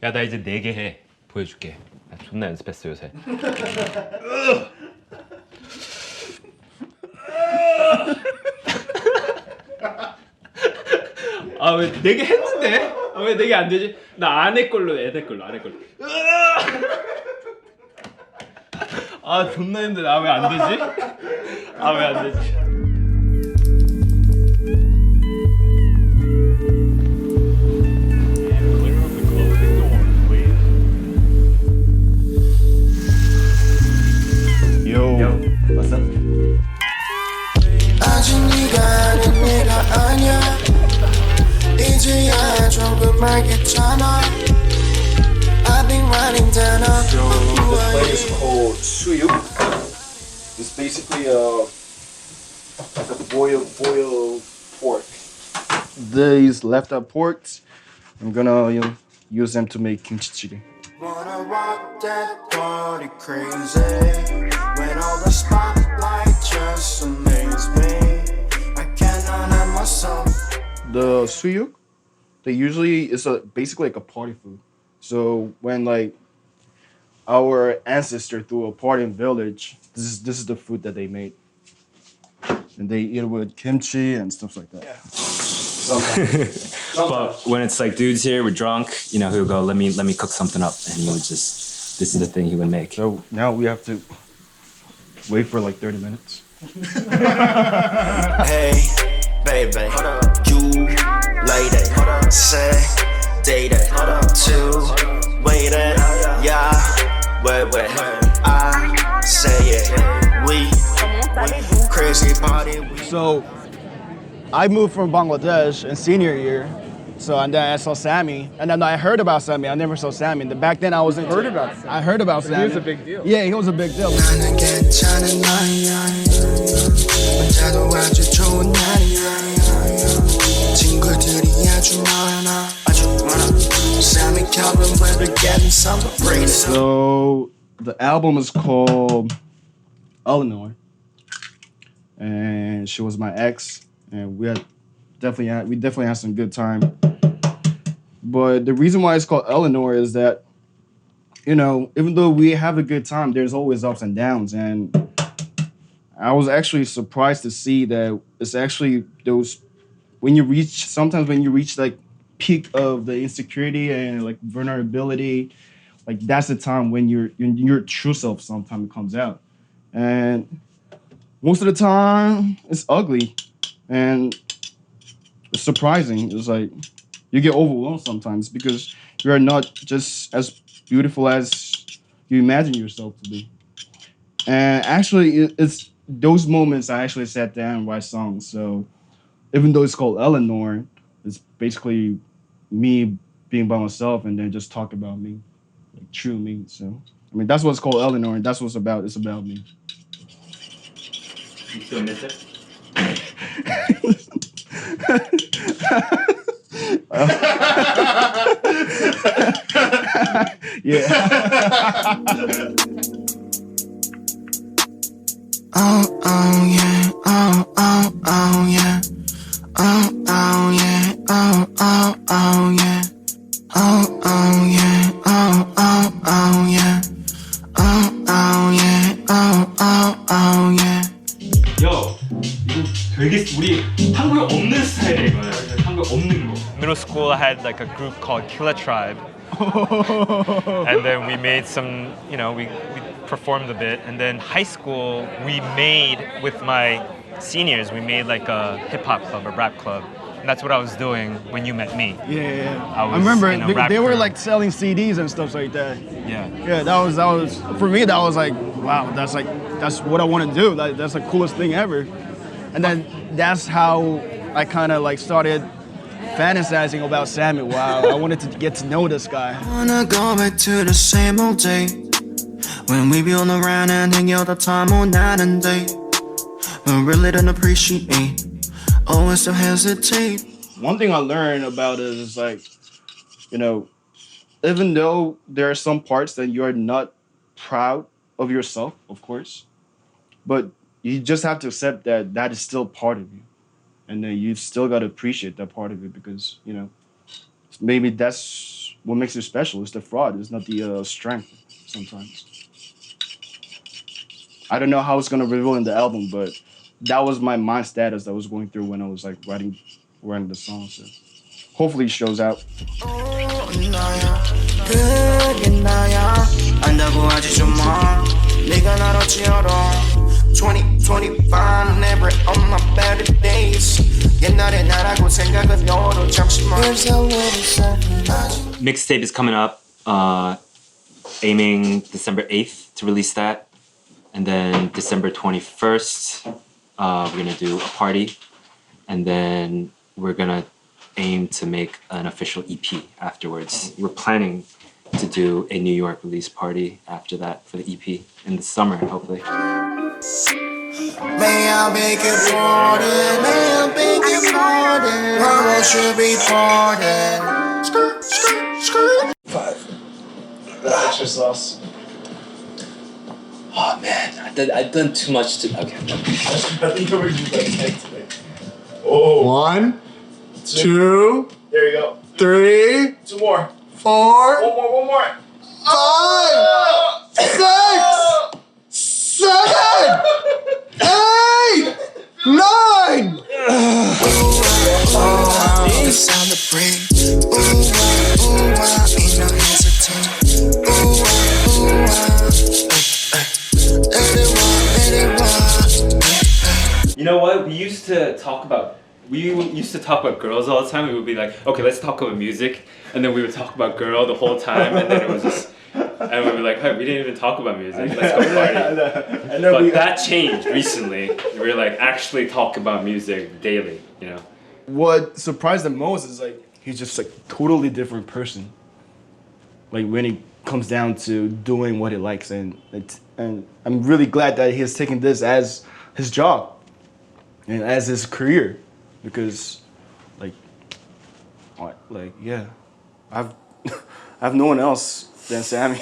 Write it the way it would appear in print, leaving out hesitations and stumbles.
야, 나 이제 4개 해. 보여줄게. 나 존나 연습했어 요새. 아, 왜 4개 했는데? 아, 왜 4개 안 되지? 나 안에 걸로 애들 걸로. 아, 존나 힘들어. 아, 왜 안 되지? 아, 왜 안 되지? Yo, what's up? 아직 네가 아는 내가 아니야 이제야 조금 알겠잖아 I've been writing down a So this plate is called suyuk. It's basically like a boiled pork. These left out porks, I'm gonna use them to make kimchi jjigae. Wanna rock that party crazy when all the spotlight just amaze me I cannot let myself The suyuk, they usually it's basically like a party food. So when like our ancestor threw a party in village, this is the food that they made, and they eat it with kimchi and stuff like that. But when it's like dudes here, we're drunk, you know, he'll go, let me cook something up, and he would just, this is the thing he would make. So now we have to wait for like 30 minutes. Hey baby you lady say date it two wait it yeah wait I say it we crazy party So I moved from Bangladesh in senior year. So and then I saw Sammy, and then I heard about Sammy. I never saw Sammy. And back then I was into. Heard about Sammy? I heard about Sammy. He was a big deal. Yeah, he was a big deal. 나는 괜찮은 나이야 혼자도 아주 좋은 날이야 친구들이 아주 많아 Sammy Calvin we're getting celebrated So the album is called Eleanor, and she was my ex, and we definitely had some good time. But the reason why it's called Eleanor is that, you know, even though we have a good time, there's always ups and downs, and I was actually surprised to see that it's actually those when you reach like peak of the insecurity and like vulnerability, like that's the time when your true self sometimes comes out, and most of the time it's ugly and it's surprising. It's like you get overwhelmed sometimes because you are not just as beautiful as you imagine yourself to be. And actually, it's those moments I actually sat down and write songs. So even though it's called Eleanor, it's basically me being by myself and then just talk about me, like true me. So I mean, that's what it's called Eleanor, and that's what it's about. It's about me. You still miss it? Yeah. Oh yeah, oh yeah, oh yeah, oh yeah, oh yeah, oh yeah, oh yeah. 요, 이거 되게 우리 한국에 없는 스타일이야 이거는. 한국에 없는 거. Middle school I had like a group called Killer Tribe. And then we made some, you know, we performed a bit. And then high school we made with my seniors, we made like a hip hop club, a rap club. And that's what I was doing when you met me. Yeah. I was I remember in a rap they were crew. like selling CDs and stuff like that. Yeah. Yeah, that was for me. That was like, wow, that's what I want to do. That's the coolest thing ever. And then that's how I kind of like started fantasizing about Sammy. Wow, I wanted to get to know this guy. Wanna go back to the same old day when we be on the ground and hang out the time all night and day. But really don't appreciate, always still hesitate. One thing I learned about it is like, you know, even though there are some parts that you're not proud of yourself, of course, but you just have to accept that that is still part of you. And then you still got to appreciate that part of it because, you know, maybe that's what makes it special. It's the fraud. It's not the strength. Sometimes. I don't know how it's gonna reveal in the album, but that was my mind status that I was going through when I was like writing the song. So hopefully it shows out. 네가 날 어찌 알아 2025 never on my better days 옛날에 나라고 생각은 너로 잠시만 Mixtape is coming up. Aiming December 8th to release that. And then December 21st, we're gonna do a party. And then we're gonna aim to make an official EP afterwards. We're planning to do a New York release party after that for the EP in the summer, hopefully. May I beg your pardon? May I beg your pardon? Why should be pardoned? 5. That's extra sauce. Oh man, I've done too much to. Okay. I think we're just like 10 today. Oh. 1, 2, There you go. 3, 2 more. 4, One more. 5, 6, 7, 8, 9. The sound of breathe. Ooh, ain't no hesitate. You know what? We used to talk about girls all the time. We would be like, okay, let's talk about music, and then we would talk about girl the whole time, and then it was just, and we'd be like, hey, we didn't even talk about music. Let's go party. I know. But that changed recently. We're like actually talk about music daily. You know. What surprised the most is like he's just like totally different person. Like when it comes down to doing what he likes, and I'm really glad that he's taking this as his job and as his career, because yeah, I've no one else than Sammy.